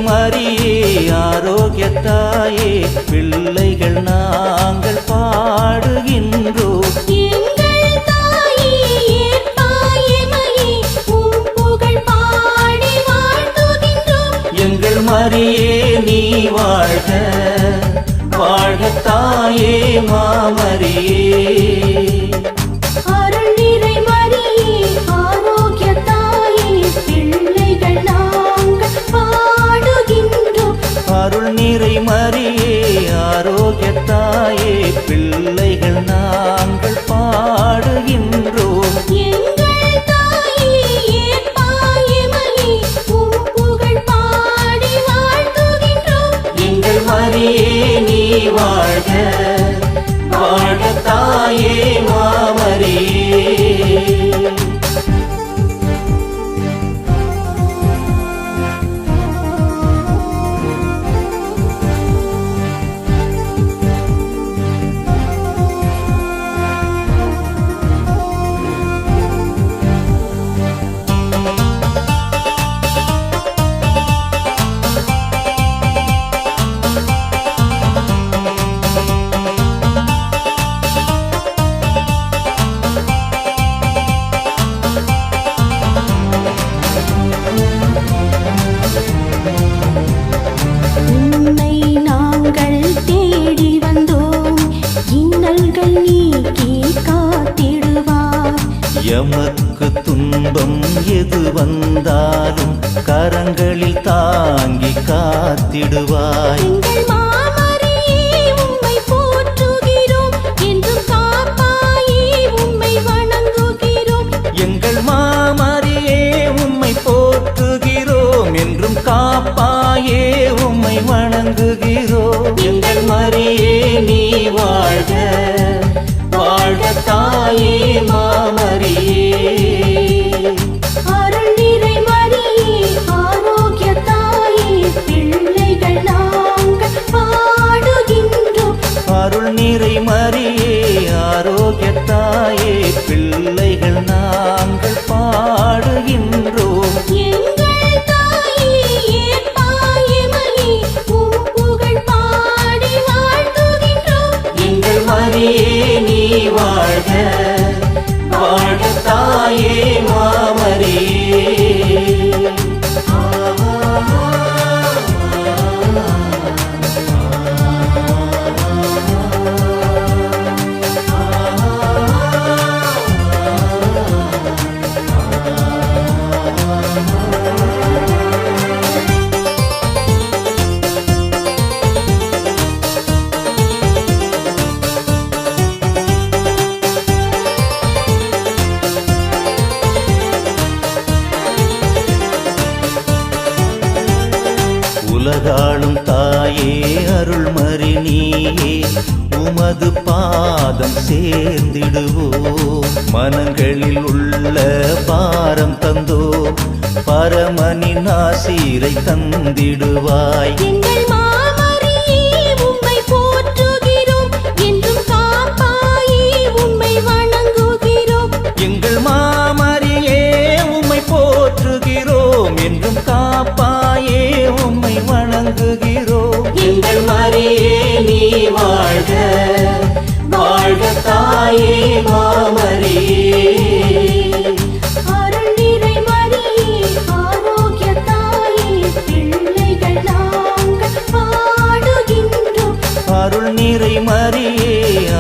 மரியே ஆரோக்கியத்தாயே பிள்ளைகள் நாங்கள் பாடுகின்றோம். எங்கள் தாயே ஏற்பாயமையே உம் புகழ் பாடி வாழ்த்துகின்றோம். எங்கள் மரியே நீ வாழ்க வாழ்க தாயே மாமரியே. அருள் நிறை மரியே ஆரோக்கியத்தாயே பிள்ளைகள் நாங்கள் பாடுகின்றோம். அருள் நிறை மரியே ஆரோக்கியத்தாயே பிள்ளைகள் நாங்கள் பாடுகின்றோம். எங்கள் தாயே ஏற்பாயமையே உம் புகழ் பாடி வாழ்த்துகின்றோம். எங்கள் மரியே நீ வாழ்க வாழ்க தாயே மாமரியே. உன்னை நாங்கள் தேடி வந்தோம், இன்னல்கள் நீக்கி காத்திடுவார். எமக்கு துன்பம் எது வந்தாலும் கரங்களில் தாங்கி காத்திடுவாய். எங்கள் மாமரியே உம்மை போற்றுகிறோம், என்றும் காப்பாயே உம்மை வணங்குகிறோம். எங்கள் மாமரியே உம்மை போற்றுகிறோம் என்றும் காப்பாயே உம்மை வணங்குகிறோம். எங்கள் மரியே நீ வாழ்க வாழ்க தாயே மாமரியே. அருள் நிறை மரியே ஆரோக்கியத்தாயே பிள்ளைகள் நாங்கள் பாடுகின்றோம். அருள் நிறை மரியே ஆரோக்கியத்தாயே பிள்ளைகள் நாங்கள் பாடுகின்றோம். எங்கள் தாயே ஏற்பாயமையே உம் புகழ் பாடி வாழ்த்துகின்றோம். எங்கள் மரியே நீ வாழ்க வாழ்க தாயே மாமரியே. உலகாளும் தாயே அருள்மறி நீயே உமது பாதம் சேர்ந்திடுவோம். மனங்களில் உள்ள பாரம் தந்தோ பரமனின் ஆசீரை தந்திடுவாய். எங்கள் மாமரியே உம்மை போற்றுகிறோம், என்றும் காப்பாயே உம்மை வணங்குகிறோம். எங்கள் மாமரியே உம்மை போற்றுகிறோம் என்றும் காப்பாயே உம்மை வணங்குகிறோம். எங்கள் மரியே நீ வாழ்க வாழ்க தாயே மாமரியே. அருள் நிறை மரியே ஆரோக்கியத்தாயே பிள்ளைகள் நாங்கள் பாடுகின்றோம். அருள் நிறை மரியே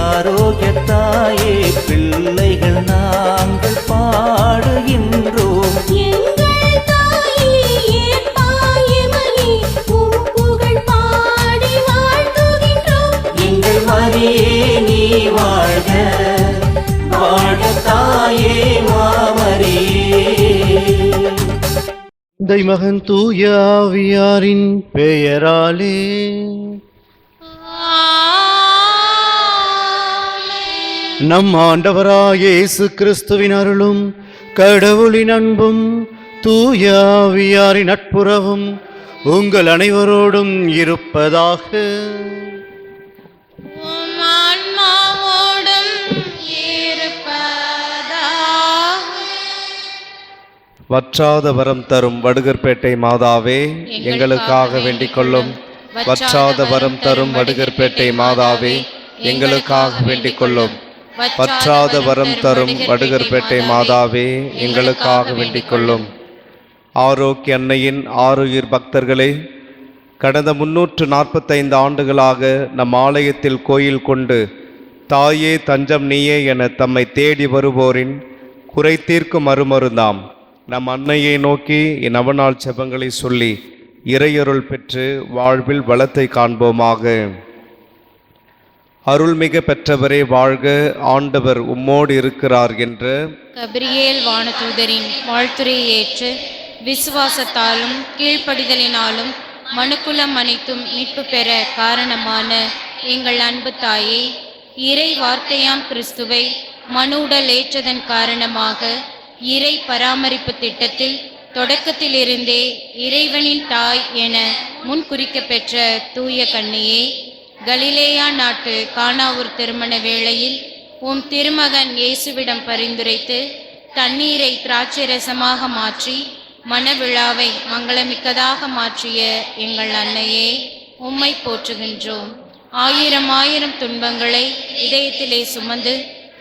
ஆரோக்கியத்தாயே பிள்ளைகள் நாங்கள் பாடுகின்றோம். எங்கள் தாயே ஏற்பாயமையே உம் புகழ் பாடி வாழ்த்துகின்றோம். எங்கள் மரியே நீ வாழ்க வாழ்க தாயே மாமரியே. தைமகன் தூய ஆவியாரின் பெயராலே நம் ஆண்டவராய் இயேசு கிறிஸ்துவின் அருளும் கடவுளின் அன்பும் தூய ஆவியாரின் நட்புறவும் உங்கள் அனைவரோடும் இருப்பதாக. உம் ஆன்மாவோடும் இருப்பதாக. வற்றாத வரம் தரும் வடுகர்பேட்டை மாதாவே எங்களுக்காக வேண்டிக் கொள்ளும். வற்றாத வரம் தரும் வடுகர்பேட்டை மாதாவே எங்களுக்காக வேண்டிக் கொள்ளும். வற்றாத வரம் தரும் வடுகர்பேட்டை மாதாவே எங்களுக்காக வேண்டிக் கொள்ளும். ஆரோக்கிய அன்னையின் ஆருயிர் பக்தர்களே, கடந்த 345 ஆண்டுகளாக நம் ஆலயத்தில் கோயில் கொண்டு தாயே தஞ்சம் நீயே என தம்மை தேடி வருவோரின் குறை தீர்க்கும் மறுமருந்தாம் நம் அன்னையை நோக்கி நவநாள் செபங்களை சொல்லி இறையருள் பெற்று வாழ்வில் வளத்தை காண்போமாக. அருள்மிக பெற்றவரே வாழ்க, ஆண்டவர் உம்மோடு இருக்கிறார் என்று கபிரியேல் வானதூதரின் வாழ்த்துரையை ஏற்று விசுவாசத்தாலும் கீழ்ப்படிதலினாலும் மனுக்குலம் அனைத்தும் மீட்பு பெற காரணமான எங்கள் அன்பு தாயே, இறை வார்த்தையாம் கிறிஸ்துவை மனு உடல் ஏற்றதன் காரணமாக இறை பராமரிப்பு திட்டத்தில் தொடக்கத்திலிருந்தே இறைவனின் தாய் என முன்குறிக்கப்பெற்ற தூய கன்னியே, கலிலேயா நாட்டு கானாவூர் திருமண வேளையில் உம் திருமகன் இயேசுவிடம் பரிந்துரைத்து தண்ணீரை திராட்சை ரசமாக மாற்றி மணவிழாவை மங்களமிக்கதாக மாற்றிய எங்கள் அன்னையே, உம்மை போற்றுகின்றோம். ஆயிரம் ஆயிரம் துன்பங்களை இதயத்திலே சுமந்து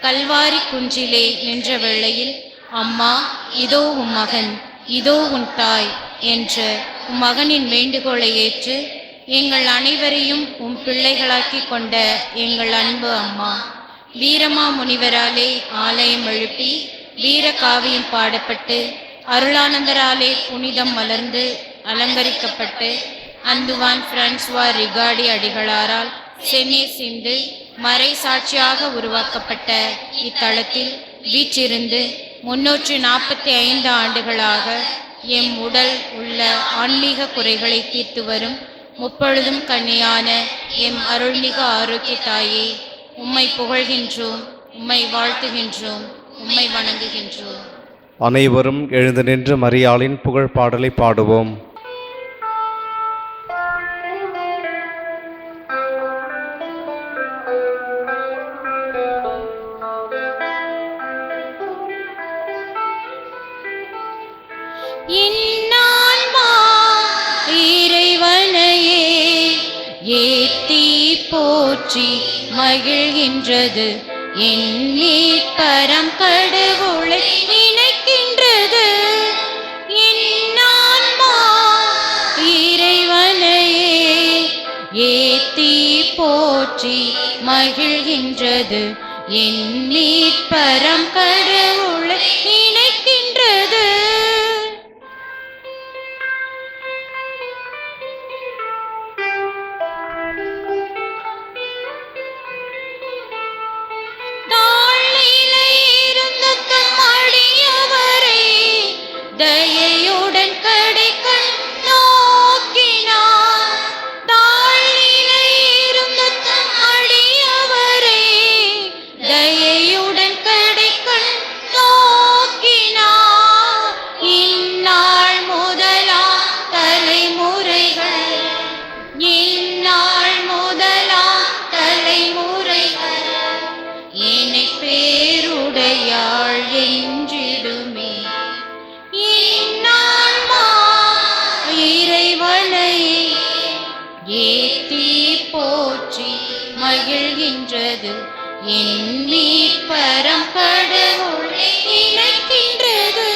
கல்வாரி குன்றிலே நின்ற வேளையில், அம்மா இதோ உம் மகன், இதோ உன் தாய் என்ற உம் மகனின் வேண்டுகோளை ஏற்று எங்கள் அனைவரையும் உம் பிள்ளைகளாக்கி கொண்ட எங்கள் அன்பு அம்மா, வீரமா முனிவராலே ஆலயம் எழுப்பி வீர காவியம் பாடப்பட்டு அருளானந்தராலே புனிதம் மலர்ந்து அலங்கரிக்கப்பட்டு அந்துவான் பிரான்சுவா ரிகாடி அடிகளாரால் சென்னே சிந்து மறை சாட்சியாக உருவாக்கப்பட்ட இத்தலத்தில் வீற்றிருந்து 345 ஆண்டுகளாக எம் உடல் உள்ள ஆன்மீக குறைகளை தீர்த்து வரும் முப்பொழுதும் கன்னியான எம் அருள்மிகு ஆரோக்கிய தாயே, உம்மை புகழ்கின்றோம், உம்மை வாழ்த்துகின்றோம், உம்மை வணங்குகின்றோம். அனைவரும் எழுந்து நின்று மரியாளின் புகழ் பாடலை பாடுவோம். ஏத்தி போற்றி மகிழ்கின்றது என் மீட்பரம் கடவுளை நினைக்கின்றது. என் ஆன்மா இறைவனையே ஏத்தி போற்றி மகிழ்கின்றது என் மீட்பரம் கடவுளை நினைக்கின்றது. தயையுடன் கடைக்கண் நோக்கினார், தாழ்நிலை இருந்த தம் அடியவரே தயையுடன் கடைக்கண் நோக்கினார். இந்நாள் முதலாம் தலைமுறைகள், இந்நாள் முதலாம் தலைமுறைகள் என்னை பேருடையாள் என்றிடுமே. ஏத்தி போற்றி மகிழ்கின்றது என் மீட்பரம் கடவுளை நினைக்கின்றது.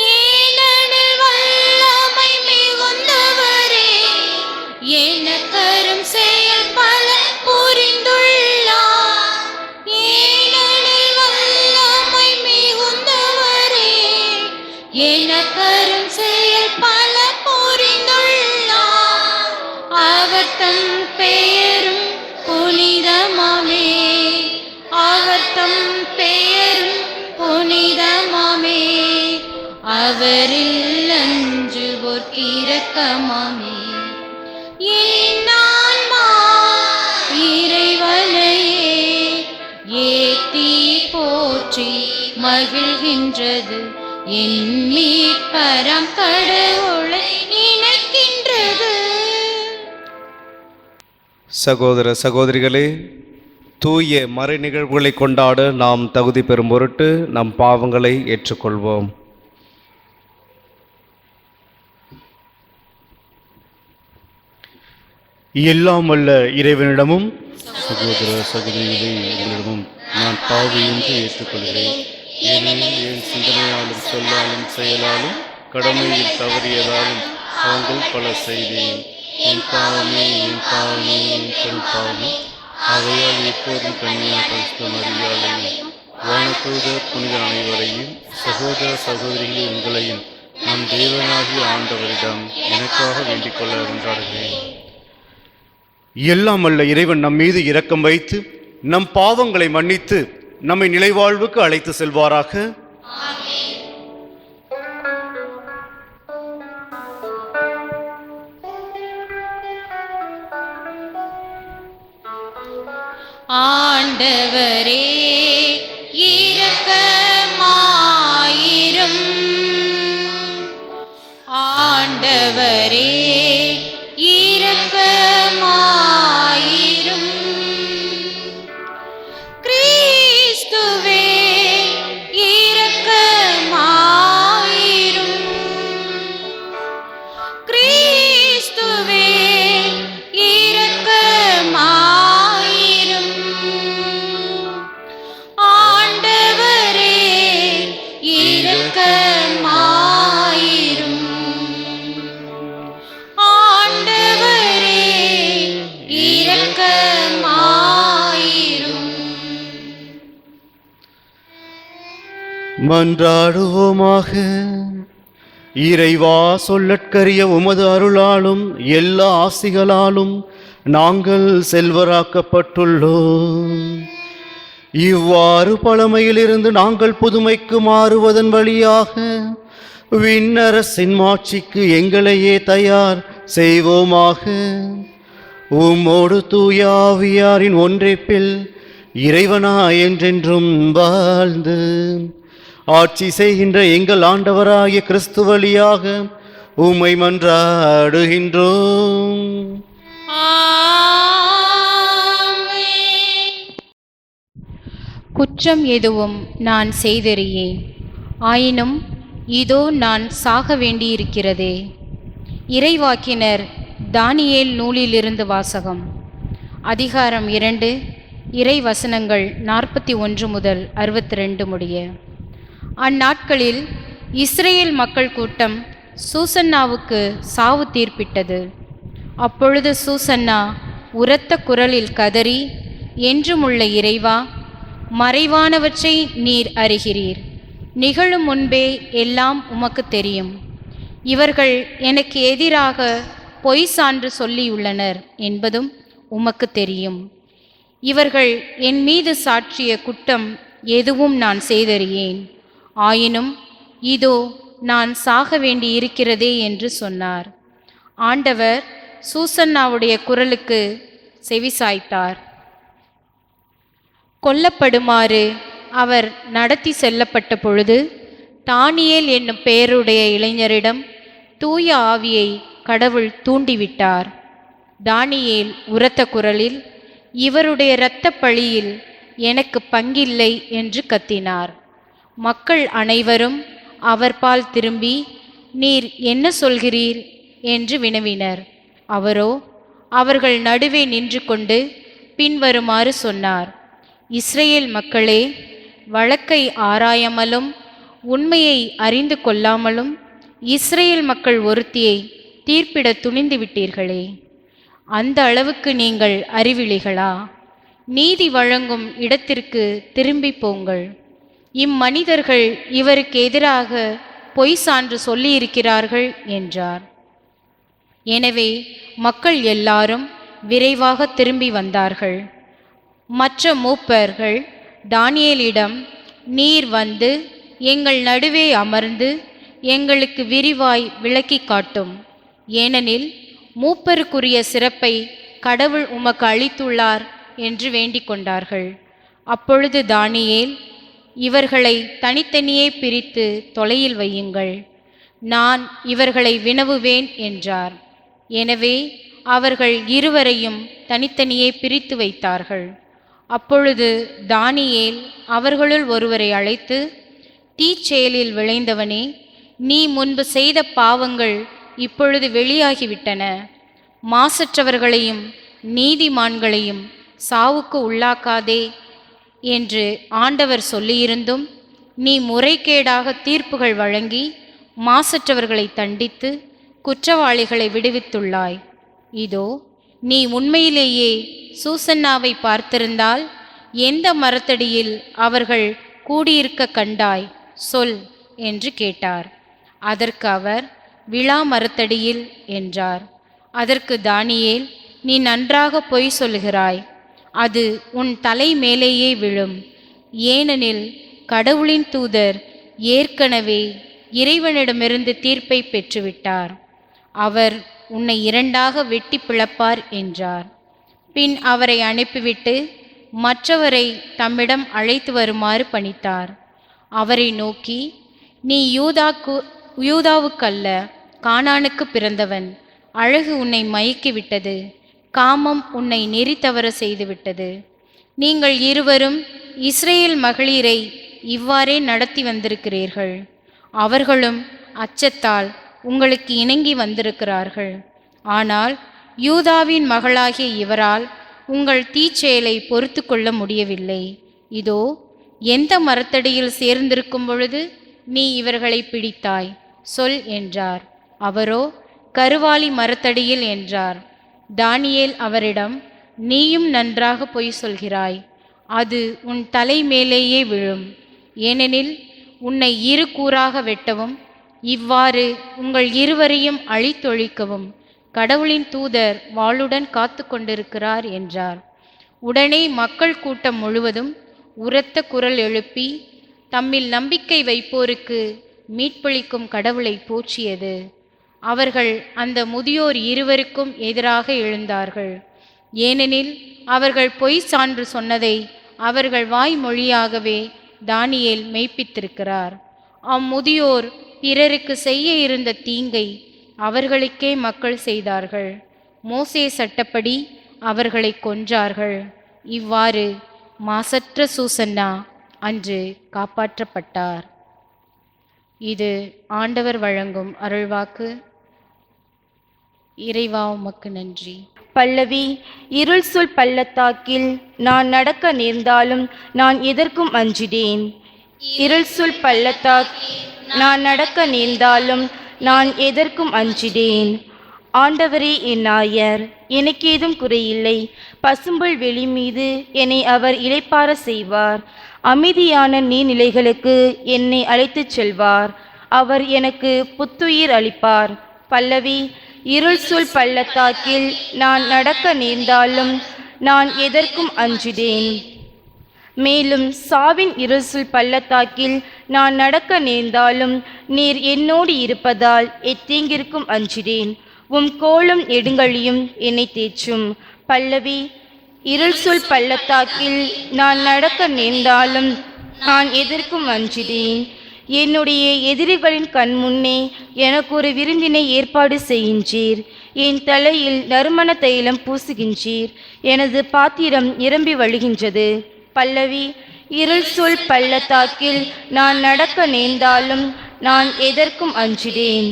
ஏனெனில் வல்லமை மிகுந்தவரே எனக்கரும் செயல் பல புரிந்துள்ளார். எனக்கரும் செயல் பல புரிந்துள்ளார். அவர் தம் பெயரும் புனிதமாமே, அவர் தம் பெயரும் புனிதமாமே, அவரில் அஞ்சுவோர் இரக்கமாமே. என் ஆன்மா இறைவனையே ஏத்தி போற்றி மகிழ்கின்றது என் மீட்பரம் கடவுளை நினைக்கின்றது. சகோதர சகோதரிகளே, தூய மறை நிகழ்வுகளை கொண்டாட நாம் தகுதி பெறும் பொருட்டு நம் பாவங்களை ஏற்றுக்கொள்வோம். எல்லாம் வல்ல இறைவனிடமும் சகோதர சகோதரிகளே உங்களிடமும் நான் பாவியின்றி ஏற்றுக்கொள்கிறேன். ஏனெனில் என் சிந்தனையாலும் சொல்லாலும் செயலாலும் கடமையில் தவறியதாலும் அவங்கள் பல செய்தேன். என் பாவமே என் பாவமே என் பாவமே. அவையால் எப்போதும் கன்னியாக பரிசுத்த மரியாதையும் வானதூதர் புனித அனைவரையும் சகோதர சகோதரிகளே உங்களையும் நம் தேவனாகிய ஆண்டவரிடம் எனக்காக வேண்டிக் கொள்ள கொண்டாடுகிறேன். எல்லாம் வல்ல இறைவன் நம் மீது இரக்கம் வைத்து நம் பாவங்களை மன்னித்து நம்மை நிலைவாழ்வுக்கு அழைத்து செல்வாராக. ஆண்டவரே இரக்கமாயிரும். ஆண்டவரே இரக்கமாயிரும். கிறிஸ்துவே இரக்கமாயிரும். கிறிஸ்துவே இரக்கமாயிரும். ஆண்டவரே இரக்கமாயிரும். ஆண்டவரே இரக்கமாயிரும். மன்றாடுவோமாக. இறைவா, சொல்லற்கரிய உமது அருளாலும் எல்லா ஆசிகளாலும் நாங்கள் செல்வராக்கப்பட்டுள்ளோம். இவ்வாறு பழமையிலிருந்து நாங்கள் புதுமைக்கு மாறுவதன் வழியாக விண்ணரசின் மாட்சிக்கு எங்களையே தயார் செய்வோமாக. உம்மோடு தூய ஆவியாரின் ஒன்றிப்பில் இறைவனா என்றென்றும் வாழ்ந்து ஆட்சி செய்கின்ற எங்கள் ஆண்டவராகிய கிறிஸ்து வழியாக உம்மை மன்றாடுகின்றோம். ஆமென். குற்றம் எதுவும் நான் செய்தறியேன், ஆயினும் இதோ நான் சாக வேண்டியிருக்கிறதே. இறைவாக்கினர் தானியேல் நூலிலிருந்து வாசகம். அதிகாரம் 2, இறை வசனங்கள் 41 முதல் 62 முடிய. அந்நாட்களில் இஸ்ரேல் மக்கள் கூட்டம் சூசன்னாவுக்கு சாவு தீர்ப்பிட்டது. அப்பொழுது சூசன்னா உரத்த குரலில் கதறி, என்றுமுள்ள இறைவா, மறைவானவற்றை நீர் அறிகிறீர். நிகழும் முன்பே எல்லாம் உமக்கு தெரியும். இவர்கள் எனக்கு எதிராக பொய் சான்று சொல்லியுள்ளனர் என்பதும் உமக்கு தெரியும். இவர்கள் என் மீது சாற்றிய குற்றம் எதுவும் நான் செய்தறியேன், ஆயினும் இதோ நான் சாக வேண்டி இருக்கிறதே என்று சொன்னார். ஆண்டவர் சூசன்னாவுடைய குரலுக்கு செவிசாய்த்தார். கொல்லப்படுமாறு அவர் நடத்தி செல்லப்பட்ட பொழுது தானியேல் என்னும் பெயருடைய இளைஞரிடம் தூய ஆவியை கடவுள் தூண்டிவிட்டார். தானியேல் உரத்த குரலில், இவருடைய இரத்தப் பழியில் எனக்கு பங்கில்லை என்று கத்தினார். மக்கள் அனைவரும் அவர்பால் திரும்பி, நீர் என்ன சொல்கிறீர் என்று வினவினர். அவரோ அவர்கள் நடுவே நின்று கொண்டு பின்வருமாறு சொன்னார். இஸ்ரேல் மக்களே, வழக்கை ஆராயாமலும் உண்மையை அறிந்து கொள்ளாமலும் இஸ்ரேல் மக்கள் ஒருத்தியை தீர்ப்பிட துணிந்து விட்டீர்களே. அந்த அளவுக்கு நீங்கள் அறிவிலிகளா? நீதி வழங்கும் இடத்திற்கு திரும்பி போங்கள். இம்மனிதர்கள் இவருக்கு எதிராக பொய் சான்று சொல்லியிருக்கிறார்கள் என்றார். எனவே மக்கள் எல்லாரும் விரைவாக திரும்பி வந்தார்கள். மற்ற மூப்பர்கள் தானியேலிடம், நீர் வந்து எங்கள் நடுவே அமர்ந்து எங்களுக்கு விரிவாய் விளக்கி காட்டும், ஏனெனில் மூப்பருக்குரிய சிறப்பை கடவுள் உமக்கு அளித்துள்ளார் என்று வேண்டிக் கொண்டார்கள். அப்பொழுது தானியேல், இவர்களை தனித்தனியே பிரித்து தொலையில் வையுங்கள், நான் இவர்களை வினவுவேன் என்றார். எனவே அவர்கள் இருவரையும் தனித்தனியே பிரித்து வைத்தார்கள். அப்பொழுது தானியேல் அவர்களுள் ஒருவரை அழைத்து, தீச்செயலில் விளைந்தவனே, நீ முன்பு செய்த பாவங்கள் இப்பொழுது வெளியாகிவிட்டன. மாசற்றவர்களையும் நீதிமான்களையும் சாவுக்கு உள்ளாக்காதே என்று ஆண்டவர் சொல்லியிருந்தும் நீ முறைகேடாக தீர்ப்புகள் வழங்கி மாசற்றவர்களை தண்டித்து குற்றவாளிகளை விடுவித்துள்ளாய். இதோ நீ உண்மையிலேயே சூசன்னாவை பார்த்திருந்தால் எந்த மரத்தடியில் அவர்கள் கூடியிருக்க கண்டாய், சொல் என்று கேட்டார். அதற்கு அவர், விழா மரத்தடியில் என்றார். அதற்கு தானியேல், நீ நன்றாக பொய் சொல்லுகிறாய். அது உன் தலை மேலேயே விழும். ஏனெனில் கடவுளின் தூதர் ஏற்கனவே இறைவனிடமிருந்து தீர்ப்பை பெற்றுவிட்டார். அவர் உன்னை இரண்டாக வெட்டி பிளப்பார் என்றார். பின் அவரை அனுப்பிவிட்டு மற்றவரை தம்மிடம் அழைத்து வருமாறு பணித்தார். அவரை நோக்கி, நீ யூதாவுக்கல்ல, கானானுக்கு பிறந்தவன். அழகு உன்னை மயக்கிவிட்டது, காமம் உன்னை நெறி தவற செய்துவிட்டது. நீங்கள் இருவரும் இஸ்ரேல் மகளிரை இவ்வாறே நடத்தி வந்திருக்கிறீர்கள். அவர்களும் அச்சத்தால் உங்களுக்கு இணங்கி வந்திருக்கிறார்கள். ஆனால் யூதாவின் மகளாகிய இவரால் உங்கள் தீச்செயலை பொறுத்து கொள்ள முடியவில்லை. இதோ எந்த மரத்தடியில் சேர்ந்திருக்கும் பொழுது நீ இவர்களை பிடித்தாய், சொல் என்றார். அவரோ, கருவாலி மரத்தடியில் என்றார். தானியேல் அவரிடம், நீயும் நன்றாக பொய் சொல்கிறாய். அது உன் தலை மேலேயே விழும். ஏனெனில் உன்னை இரு கூறாக வெட்டவும் இவ்வாறு உங்கள் இருவரையும் அழித்தொழிக்கவும் கடவுளின் தூதர் வாளுடன் காத்து கொண்டிருக்கிறார் என்றார். உடனே மக்கள் கூட்டம் முழுவதும் உரத்த குரல் எழுப்பி தம்மில் நம்பிக்கை வைப்போருக்கு மீட்பளிக்கும் கடவுளை போற்றியது. அவர்கள் அந்த முதியோர் இருவருக்கும் எதிராக எழுந்தார்கள். ஏனெனில் அவர்கள் பொய் சான்று சொன்னதை அவர்கள் வாய்மொழியாகவே தானியேல் மெய்ப்பித்திருக்கிறார். அம்முதியோர் பிறருக்கு செய்ய இருந்த தீங்கை அவர்களுக்கே மக்கள் செய்தார்கள். மோசே சட்டப்படி அவர்களை கொன்றார்கள். இவ்வாறு மாசற்ற சூசன்னா அன்று காப்பாற்றப்பட்டார். இது ஆண்டவர் வழங்கும் அருள்வாக்கு. இறைவா உமக்கு நன்றி. பல்லவி. இருள் சூழ் பள்ளத்தாக்கில் நான் நடக்க நேர்ந்தாலும் நான் எதற்கும் அஞ்சிடேன். இருள் சூழ் பள்ளத்தாக்கில் நான் நடக்க நேர்ந்தாலும் நான் எதற்கும் அஞ்சிடேன். ஆண்டவரே என் நாயர், எனக்கு ஏதும் குறையில்லை. பசும்புல் வெளி மீது என்னை அவர் இளைப்பார செய்வார். அமைதியான நீர்நிலைகளுக்கு என்னை அழைத்துச் செல்வார். அவர் எனக்கு புத்துயிர் அளிப்பார். பல்லவி. இருள் சூழ் பள்ளத்தாக்கில் நான் நடக்க நேர்ந்தாலும் நான் எதற்கும் அஞ்சிடேன். மேலும் சாவின் இருள் சூழ் பள்ளத்தாக்கில் நான் நடக்க நேர்ந்தாலும் நீர் என்னோடு இருப்பதால் எத்தீங்கிற்கும் அஞ்சிடேன். உம் கோலும் எடுங்கழியும் என்னை தேற்றும். பல்லவி. இருள் சூழ் பள்ளத்தாக்கில் நான் நடக்க நேர்ந்தாலும் நான் எதற்கும் அஞ்சிடேன். என்னுடைய எதிரிகளின் கண் முன்னே எனக்கு ஒரு விருந்தினை ஏற்பாடு செய்கின்றீர். என் தலையில் நறுமண தைலம் பூசுகின்றீர். எனது பாத்திரம் நிரம்பி வழிகின்றது. பல்லவி. இருள் சூழ் பள்ளத்தாக்கில் நான் நடக்க நேர்ந்தாலும் நான் எதற்கும் அஞ்சிடேன்.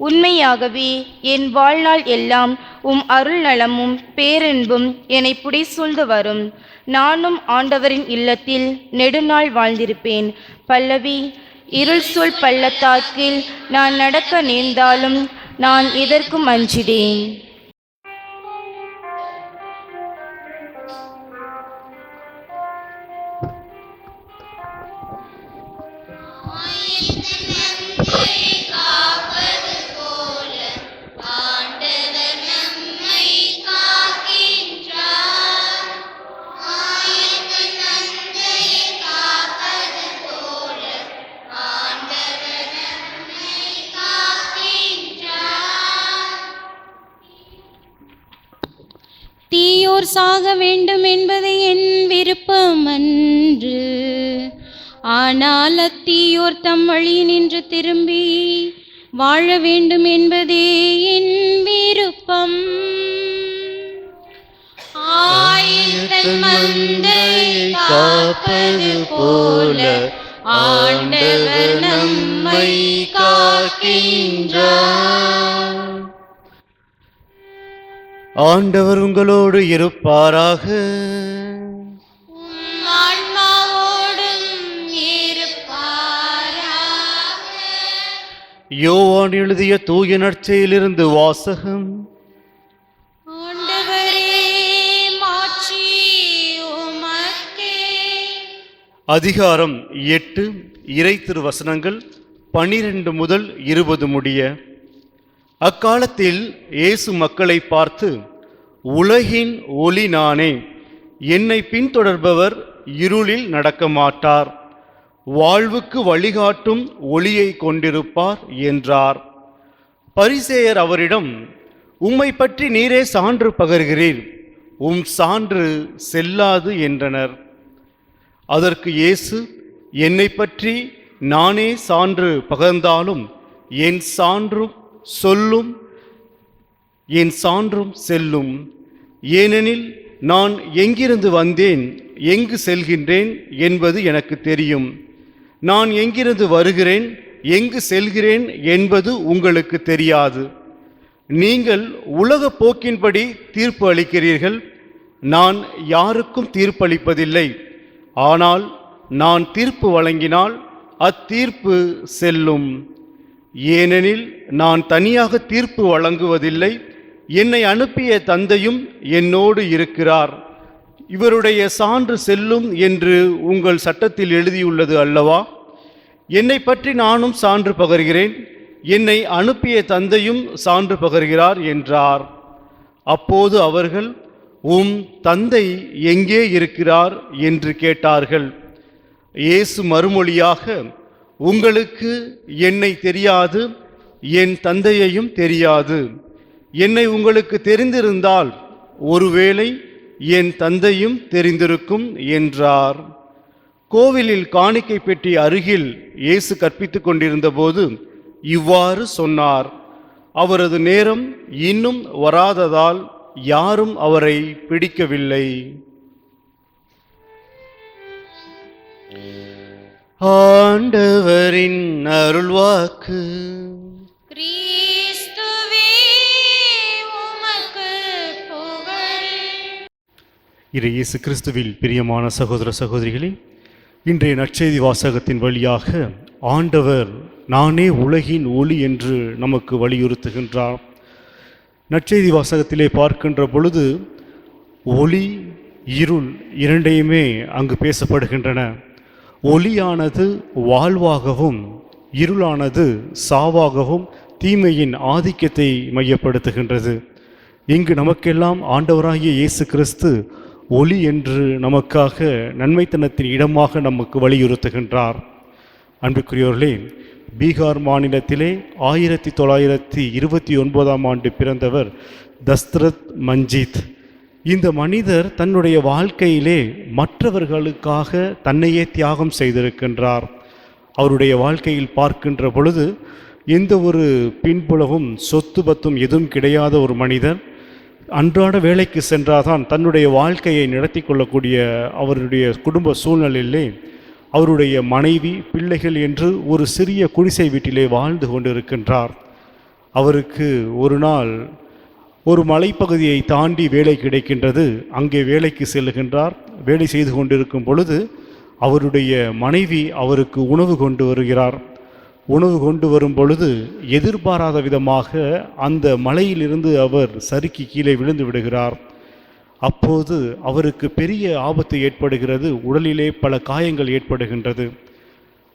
உண்மையாகவே என் வாழ்நாள் எல்லாம் உம் அருள் நலமும் பேரன்பும் என்னை புடைசூழ்ந்து வரும். நானும் ஆண்டவரின் இல்லத்தில் நெடுநாள் வாழ்ந்திருப்பேன். பல்லவி. இருள் சூழ் பள்ளத்தாக்கில் நான் நடக்க நேர்ந்தாலும் நான் எதற்கும் அஞ்சிடேன். தீயோர் சாக வேண்டும் என்பது என் விருப்பம் அன்று. ஆனால் அத்தீயோர் தம் வழி நின்று திரும்பி வாழ வேண்டும் என்பதே என் விருப்பம். தன் மந்தையை காப்பது போல ஆண்டவர் நம்மை காக்கின்றார். ஆண்டவர் உங்களோடு இருப்பாராக. உம் ஆன்மாவோடும் இருப்பாராக. யோவான் எழுதிய தூய நற்செய்தியிலிருந்து வாசகம். ஆண்டவரே, மாட்சி உமக்கே. அதிகாரம் 8, இறை திருவசனங்கள் 12 முதல் 20 முடிய. அக்காலத்தில் இயேசு மக்களை பார்த்து, உலகின் ஒளி நானே, என்னை பின்தொடர்பவர் இருளில் நடக்க மாட்டார், வாழ்வுக்கு வழிகாட்டும் ஒளியை கொண்டிருப்பார் என்றார். பரிசேயர் அவரிடம், உம்மை பற்றி நீரே சான்று பகர்கிறீர், உம் சான்று செல்லாது என்றனர். அதற்கு இயேசு, என்னை பற்றி நானே சான்று பகர்ந்தாலும் என் சான்றும் செல்லும். ஏனெனில் நான் எங்கிருந்து வந்தேன், எங்கு செல்கின்றேன் என்பது எனக்கு தெரியும். நான் எங்கிருந்து வருகிறேன், எங்கு செல்கிறேன் என்பது உங்களுக்கு தெரியாது. நீங்கள் உலக போக்கின்படி தீர்ப்பு அளிக்கிறீர்கள். நான் யாருக்கும் தீர்ப்பளிப்பதில்லை. ஆனால் நான் தீர்ப்பு வழங்கினால் அத்தீர்ப்பு செல்லும். ஏனெனில் நான் தனியாக தீர்ப்பு வழங்குவதில்லை, என்னை அனுப்பிய தந்தையும் என்னோடு இருக்கிறார். இவருடைய சான்று செல்லும் என்று உங்கள் சட்டத்தில் எழுதியுள்ளது அல்லவா? என்னை பற்றி நானும் சான்று பகர்கிறேன், என்னை அனுப்பிய தந்தையும் சான்று பகர்கிறார் என்றார். அப்போது அவர்கள், உம் தந்தை எங்கே இருக்கிறார் என்று கேட்டார்கள். இயேசு மறுமொழியாக, உங்களுக்கு என்னை தெரியாது, என் தந்தையையும் தெரியாது. என்னை உங்களுக்கு தெரிந்திருந்தால் ஒருவேளை என் தந்தையும் தெரிந்திருக்கும் என்றார். கோவிலில் காணிக்கை பெட்டி அருகில் இயேசு கற்பித்துக் கொண்டிருந்த போது இவ்வாறு சொன்னார். அவரது நேரம் இன்னும் வராததால் யாரும் அவரை பிடிக்கவில்லை. ஆண்டவரின் அருள்வாக்கு. கிறிஸ்துவே உமக்கு புகழ். இயேசு கிறிஸ்துவில் பிரியமான சகோதர சகோதரிகளே, இன்றைய நற்செய்தி வாசகத்தின் வழியாக ஆண்டவர் நானே உலகின் ஒளி என்று நமக்கு வலியுறுத்துகின்றார். நற்செய்தி வாசகத்திலே பார்க்கின்ற பொழுது ஒளி, இருள் இரண்டையுமே அங்கு பேசப்படுகின்றன. ஒளியானது வாழ்வாகவும் இருளானது சாவாகவும் தீமையின் ஆதிக்கத்தை மையப்படுத்துகின்றது. இங்கு நமக்கெல்லாம் ஆண்டவராகிய இயேசு கிறிஸ்து ஒளி என்று நமக்காக நன்மைத்தனத்தின் இடமாக நமக்கு வலியுறுத்துகின்றார். அன்புக்குரியவர்களே, பீகார் மாநிலத்திலே 1929ஆம் ஆண்டு பிறந்தவர் தஸ்ரத் மஞ்சித். இந்த மனிதர் தன்னுடைய வாழ்க்கையிலே மற்றவர்களுக்காக தன்னையே தியாகம் செய்திருக்கின்றார். அவருடைய வாழ்க்கையில் பார்க்கின்ற பொழுது எந்த ஒரு பின்புலமும் சொத்து பத்தும் எதுவும் கிடையாத ஒரு மனிதர். அன்றாட வேலைக்கு சென்றாதான் தன்னுடைய வாழ்க்கையை நடத்தி கொள்ளக்கூடிய அவருடைய குடும்ப சூழ்நிலையிலே அவருடைய மனைவி, பிள்ளைகள் என்று ஒரு சிறிய குடிசை வீட்டிலே வாழ்ந்து கொண்டிருக்கின்றார். அவருக்கு ஒரு நாள் ஒரு மலைப்பகுதியை தாண்டி வேலை கிடைக்கின்றது. அங்கே வேலைக்கு செல்லுகின்றார். வேலை செய்து கொண்டிருக்கும் பொழுது அவருடைய மனைவி அவருக்கு உணவு கொண்டு வருகிறார். உணவு கொண்டு வரும் பொழுது எதிர்பாராத விதமாக அந்த மலையிலிருந்து அவர் சறுக்கி கீழே விழுந்து விடுகிறார். அப்போது அவருக்கு பெரிய ஆபத்து ஏற்படுகிறது. உடலிலே பல காயங்கள் ஏற்படுகின்றது.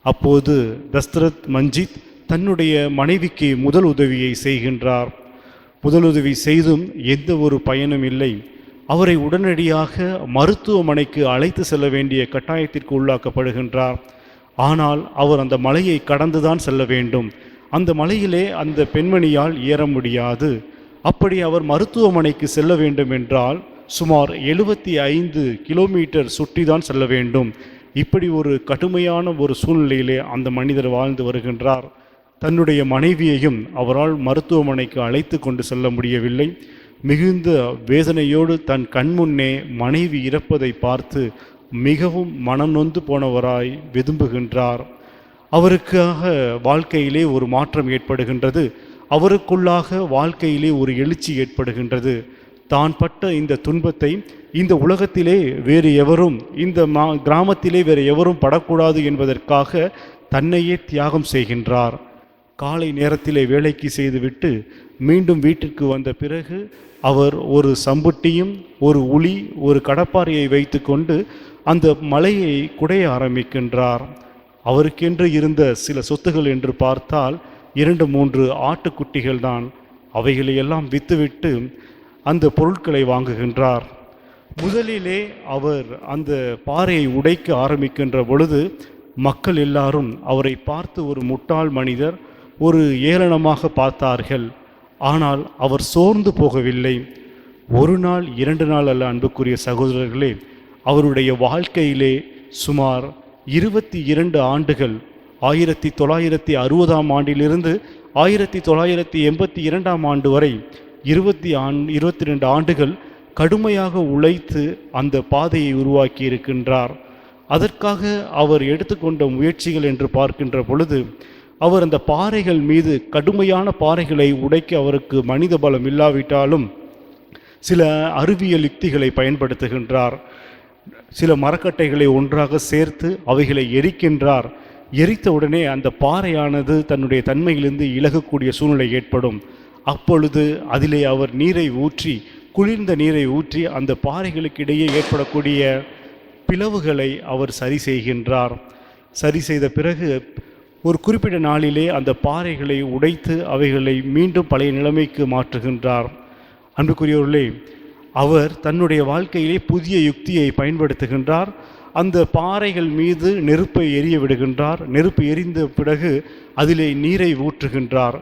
அப்போது தஸ்ரத் மஞ்சித் தன்னுடைய மனைவிக்கு முதல் உதவியை செய்கின்றார். முதலுதவி செய்தும் எந்த ஒரு பயனும் இல்லை. அவரை உடனடியாக மருத்துவமனைக்கு அழைத்து செல்ல வேண்டிய கட்டாயத்திற்கு உள்ளாக்கப்படுகின்றார். ஆனால் அவர் அந்த மலையை கடந்துதான் செல்ல வேண்டும். அந்த மலையிலே அந்த பெண்மணியால் ஏற முடியாது. அப்படி அவர் மருத்துவமனைக்கு செல்ல வேண்டும் என்றால் சுமார் 75 கிலோமீட்டர் சுற்றி தான் செல்ல வேண்டும். இப்படி ஒரு கடுமையான ஒரு சூழ்நிலையிலே அந்த மனிதர் வாழ்ந்து வருகின்றார். தன்னுடைய மனைவியையும் அவரால் மருத்துவமனைக்கு அழைத்து கொண்டு செல்ல முடியவில்லை. மிகுந்த வேதனையோடு தன் கண்முன்னே மனைவி இறப்பதை பார்த்து மிகவும் மனம் நொந்து போனவராய் விரும்புகின்றார். அவருக்காக வாழ்க்கையிலே ஒரு மாற்றம் ஏற்படுகின்றது. அவருக்குள்ளாக வாழ்க்கையிலே ஒரு எழுச்சி ஏற்படுகின்றது. தான் பட்ட இந்த துன்பத்தை இந்த உலகத்திலே வேறு எவரும், இந்த கிராமத்திலே வேறு எவரும் படக்கூடாது என்பதற்காக தன்னையே தியாகம் செய்கின்றார். காலை நேரத்திலே வேலைக்கு செய்துவிட்டு மீண்டும் வீட்டிற்கு வந்த பிறகு அவர் ஒரு சம்புட்டியும் ஒரு உளி ஒரு கடப்பாறையை வைத்து கொண்டு அந்த மலையை குடைய ஆரம்பிக்கின்றார். அவருக்கென்று இருந்த சில சொத்துகள் என்று பார்த்தால் 2-3 ஆட்டுக்குட்டிகள் தான். அவைகளையெல்லாம் விற்றுவிட்டு அந்த பொருட்களை வாங்குகின்றார். முதலிலே அவர் அந்த பாறையை உடைக்க ஆரம்பிக்கின்ற பொழுது மக்கள் எல்லாரும் அவரை பார்த்து ஒரு முட்டாள் மனிதர், ஒரு ஏளனமாக பார்த்தார்கள். ஆனால் அவர் சோர்ந்து போகவில்லை. 1 நாள் 2 நாள் அல்ல அன்புக்குரிய சகோதரர்களே, அவருடைய வாழ்க்கையிலே சுமார் 22 ஆண்டுகள் 1960ஆம் ஆண்டிலிருந்து 1982ஆம் ஆண்டு வரை 22 ஆண்டுகள் கடுமையாக உழைத்து அந்த பாதையை உருவாக்கி இருக்கின்றார். அதற்காக அவர் எடுத்துக்கொண்ட முயற்சிகள் என்று பார்க்கின்ற பொழுது அவர் அந்த பாறைகள் மீது, கடுமையான பாறைகளை உடைக்க அவருக்கு மனித பலம் இல்லாவிட்டாலும் சில அறிவியல் யுக்திகளை பயன்படுத்துகின்றார். சில மரக்கட்டைகளை ஒன்றாக சேர்த்து அவைகளை எரிக்கின்றார். எரித்த உடனே அந்த பாறையானது தன்னுடைய தன்மையிலிருந்து இலகக்கூடிய சூழ்நிலை ஏற்படும். அப்பொழுது அதிலே அவர் நீரை ஊற்றி, குளிர்ந்த நீரை ஊற்றி அந்த பாறைகளுக்கு இடையே ஏற்படக்கூடிய பிளவுகளை அவர் சரி செய்கின்றார். சரி செய்த பிறகு ஒரு குறிப்பிட்ட நாளிலே அந்த பாறைகளை உடைத்து அவைகளை மீண்டும் பழைய நிலைமைக்கு மாற்றுகின்றார். அன்புக்குரியவர்களே, அவர் தன்னுடைய வாழ்க்கையிலே புதிய யுக்தியை பயன்படுத்துகின்றார். அந்த பாறைகள் மீது நெருப்பை எரிய விடுகின்றார். நெருப்பு எரிந்த பிறகு அதிலே நீரை ஊற்றுகின்றார்.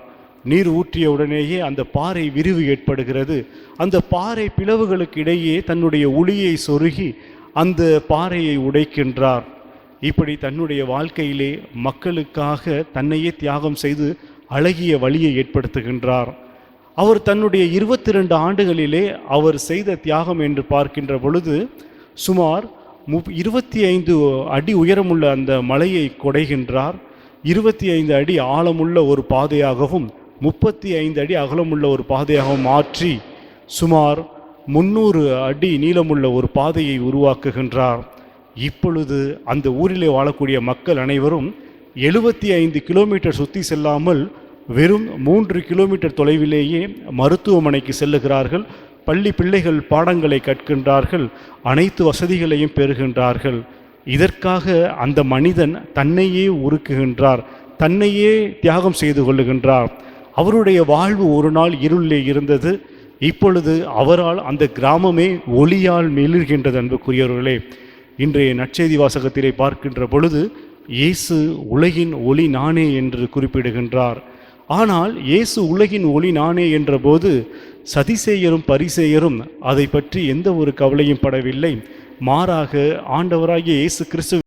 நீர் ஊற்றிய உடனேயே அந்த பாறை விரிவு ஏற்படுகிறது. அந்த பாறை பிளவுகளுக்கு இடையே தன்னுடைய உளியை சொருகி அந்த பாறையை உடைக்கின்றார். இப்படி தன்னுடைய வாழ்க்கையிலே மக்களுக்காக தன்னையே தியாகம் செய்து அழகிய வழியை ஏற்படுத்துகின்றார். அவர் தன்னுடைய 22 ஆண்டுகளிலே அவர் செய்த தியாகம் என்று பார்க்கின்ற பொழுது சுமார் 25 அடி உயரமுள்ள அந்த மலையை குடைகின்றார். 25 அடி ஆழமுள்ள ஒரு பாதையாகவும் 35 அடி அகலமுள்ள ஒரு பாதையாகவும் மாற்றி சுமார் 300 அடி நீளமுள்ள ஒரு பாதையை உருவாக்குகின்றார். இப்பொழுது அந்த ஊரிலே வாழக்கூடிய மக்கள் அனைவரும் 75 கிலோமீட்டர் சுற்றி செல்லாமல் வெறும் 3 கிலோமீட்டர் தொலைவிலேயே மருத்துவமனைக்கு செல்லுகிறார்கள். பள்ளி பிள்ளைகள் பாடங்களை கற்கின்றார்கள். அனைத்து வசதிகளையும் பெறுகின்றார்கள். இதற்காக அந்த மனிதன் தன்னையே உருக்குகின்றார், தன்னையே தியாகம் செய்து கொள்ளுகின்றார். அவருடைய வாழ்வு ஒரு நாள் இருளிலே இருந்தது. இப்பொழுது அவரால் அந்த கிராமமே ஒளியால் மிளிர்கின்றது. அன்புக்குரியவர்களே, இன்றைய நற்செய்தி வாசகத்திலே பார்க்கின்ற பொழுது இயேசு உலகின் ஒளி நானே என்று குறிப்பிடுகின்றார். ஆனால் இயேசு உலகின் ஒளி நானே என்ற போது சதிசேயரும் பரிசேயரும் அதை பற்றி எந்த ஒரு கவலையும் படவில்லை. மாறாக ஆண்டவராகிய இயேசு கிறிஸ்து